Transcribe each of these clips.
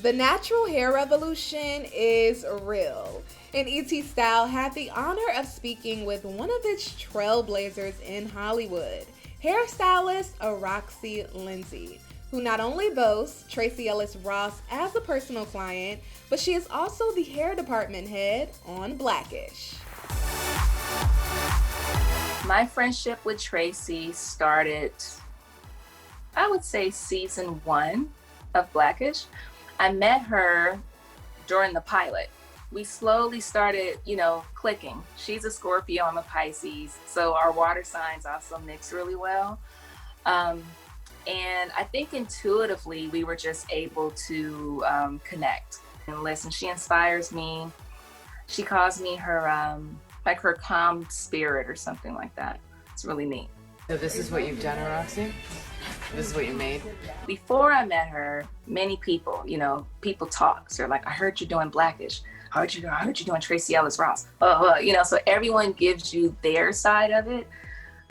The natural hair revolution is real, and ET Style had the honor of speaking with one of its trailblazers in Hollywood, hairstylist Araxi Lindsey, who not only boasts Tracee Ellis Ross as a personal client, but she is also the hair department head on Blackish. My friendship with Tracee started, I would say, season 1 of Blackish. I met her during the pilot. We slowly started, clicking. She's a Scorpio, I'm a Pisces, so our water signs also mix really well. And I think intuitively we were just able to connect and listen. She inspires me. She calls me her, her calm spirit or something like that. It's really neat. So this is what you've done, Araxi? This is what you made? Before I met her, many people, people talk. So they're like, I heard you doing Blackish. I heard you doing Tracee Ellis Ross. So everyone gives you their side of it.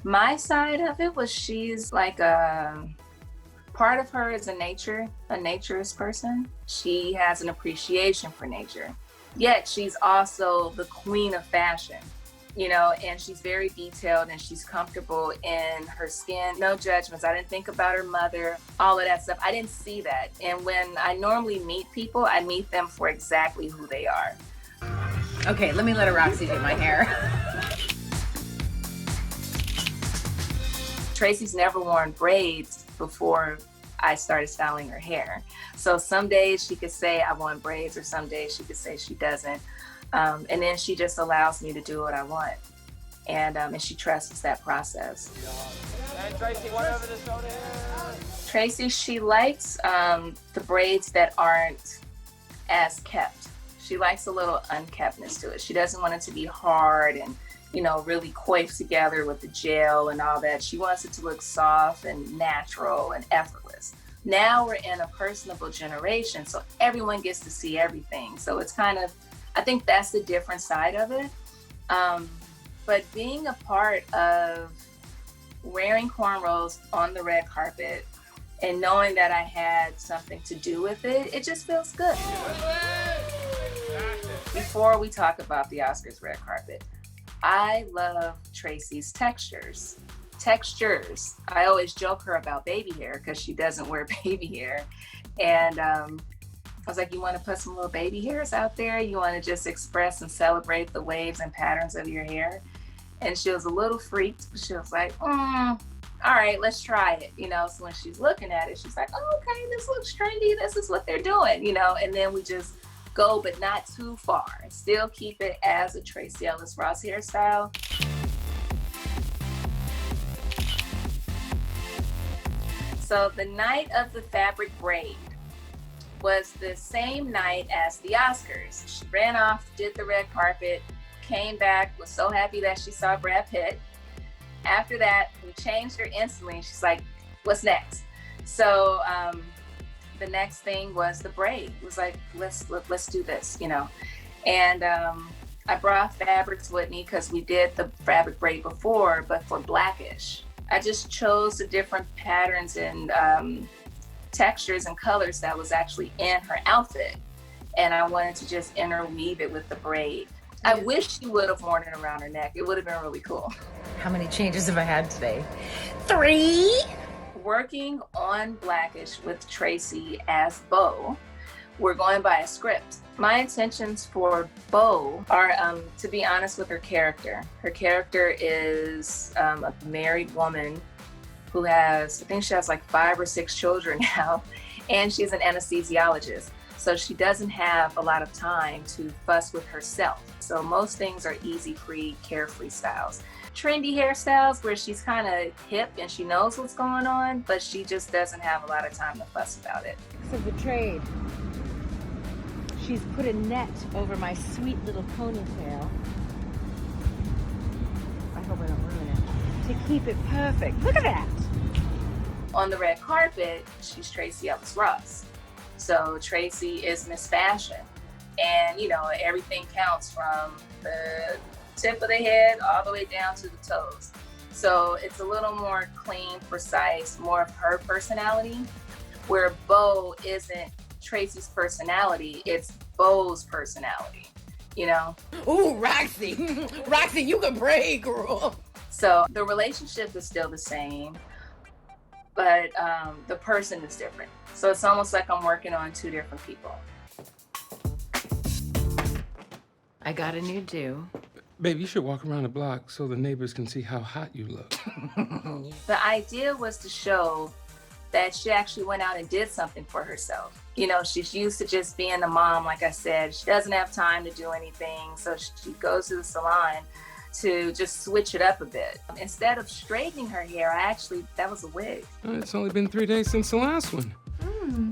My side of it was she's like part of her is a naturist person. She has an appreciation for nature. Yet she's also the queen of fashion. And she's very detailed and she's comfortable in her skin. No judgments. I didn't think about her mother, all of that stuff. I didn't see that. And when I normally meet people, I meet them for exactly who they are. Okay, let me let Araxi do my hair. Tracee's never worn braids before I started styling her hair. So some days she could say I want braids, or some days she could say she doesn't. And then she just allows me to do what I want. And she trusts that process. And Tracee, one over the shoulder here. Tracee, she likes the braids that aren't as kept. She likes a little unkeptness to it. She doesn't want it to be hard and, really coiffed together with the gel and all that. She wants it to look soft and natural and effortless. Now we're in a personable generation, so everyone gets to see everything. So it's kind of, I think that's the different side of it. But being a part of wearing cornrows on the red carpet and knowing that I had something to do with it, it just feels good. Before we talk about the Oscars red carpet, I love Tracee's textures. I always joke her about baby hair because she doesn't wear baby hair. And I was like, you want to put some little baby hairs out there? You want to just express and celebrate the waves and patterns of your hair? And she was a little freaked. She was like, all right, let's try it. So when she's looking at it, she's like, oh, okay, this looks trendy. This is what they're doing, and then we just go, but not too far. Still keep it as a Tracee Ellis Ross hairstyle. So the night of the fabric braid was the same night as the Oscars. She ran off, did the red carpet, came back, was so happy that she saw Brad Pitt. After that, we changed her instantly. She's like, what's next? So the next thing was the braid. It was like, let's do this, And I brought fabrics with me because we did the fabric braid before, but for Blackish. I just chose the different patterns and textures and colors that was actually in her outfit. And I wanted to just interweave it with the braid. I wish she would have worn it around her neck. It would have been really cool. How many changes have I had today? 3? Working on Blackish with Tracee as Beau, we're going by a script. My intentions for Beau are, to be honest with her character. Her character is a married woman who has, I think she has like 5 or 6 children now, and she's an anesthesiologist. So she doesn't have a lot of time to fuss with herself. So most things are easy, free, carefree styles. Trendy hairstyles where she's kind of hip and she knows what's going on, but she just doesn't have a lot of time to fuss about it. So the trade. She's put a net over my sweet little ponytail. I hope I don't ruin it. To keep it perfect. Look at that! On the red carpet, she's Tracee Ellis Ross. So Tracee is Miss Fashion. And, everything counts from the tip of the head all the way down to the toes. So it's a little more clean, precise, more of her personality, where Beau isn't Tracee's personality, it's Bo's personality, you know? Ooh, Roxy. Roxy, you can braid, girl. So the relationship is still the same, but the person is different. So it's almost like I'm working on two different people. I got a new do. Babe, you should walk around the block so the neighbors can see how hot you look. The idea was to show that she actually went out and did something for herself. You know, she's used to just being a mom, like I said. She doesn't have time to do anything, so she goes to the salon to just switch it up a bit. Instead of straightening her hair, that was a wig. It's only been 3 days since the last one.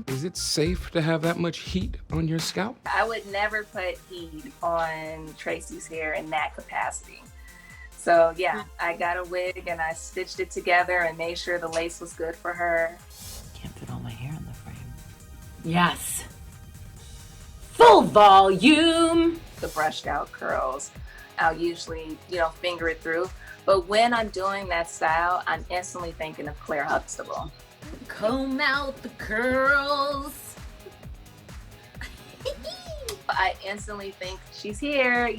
Is it safe to have that much heat on your scalp? I would never put heat on Tracee's hair in that capacity. So yeah, I got a wig and I stitched it together and made sure the lace was good for her. Can't fit all my hair in the frame. Yes. Full volume. The brushed out curls, I'll usually, finger it through. But when I'm doing that style, I'm instantly thinking of Claire Huxtable. Comb out the curls. I instantly think she's here,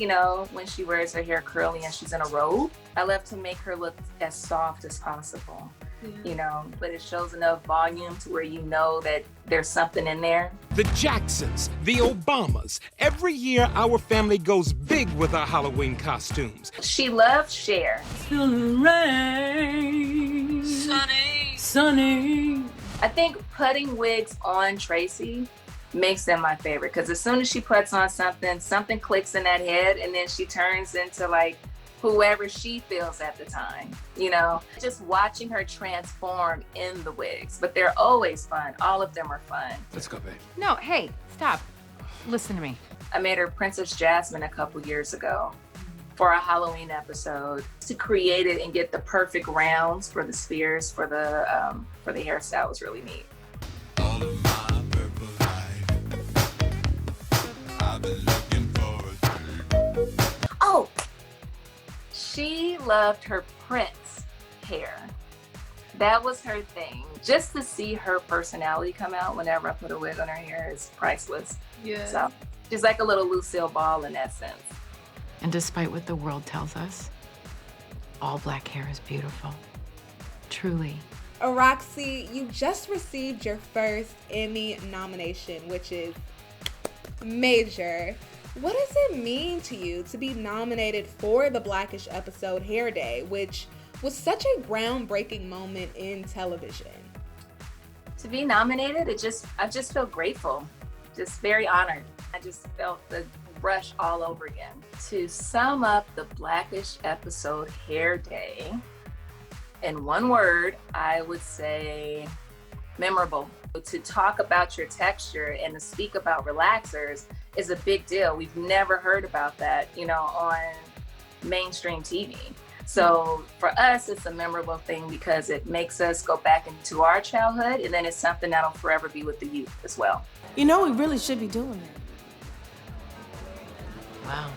when she wears her hair curly and she's in a robe. I love to make her look as soft as possible, but it shows enough volume to where you know that there's something in there. The Jacksons, the Obamas. Every year, our family goes big with our Halloween costumes. She loved Cher. Feeling rain. Sunny. I think putting wigs on Tracee makes them my favorite, because as soon as she puts on something clicks in that head, and then she turns into like whoever she feels at the time, Just watching her transform in the wigs, but they're always fun. All of them are fun. Let's go, babe. No, hey, stop. Listen to me. I made her Princess Jasmine a couple years ago for a Halloween episode to create it and get the perfect rounds for the spheres for the hairstyle was really neat. All of my purple life, I've been looking forward to. Oh, she loved her Prince hair. That was her thing. Just to see her personality come out whenever I put a wig on her hair is priceless. Yeah. So she's like a little Lucille Ball in that sense. And despite what the world tells us, all black hair is beautiful. Truly. Araxi, you just received your first Emmy nomination, which is major. What does it mean to you to be nominated for the Blackish episode Hair Day, which was such a groundbreaking moment in television? To be nominated, I just feel grateful, just very honored. I just felt the rush all over again. To sum up the Blackish episode Hair Day, in one word, I would say memorable. To talk about your texture and to speak about relaxers is a big deal. We've never heard about that, on mainstream TV. So for us, it's a memorable thing because it makes us go back into our childhood, and then it's something that'll forever be with the youth as well. We really should be doing it. Wow.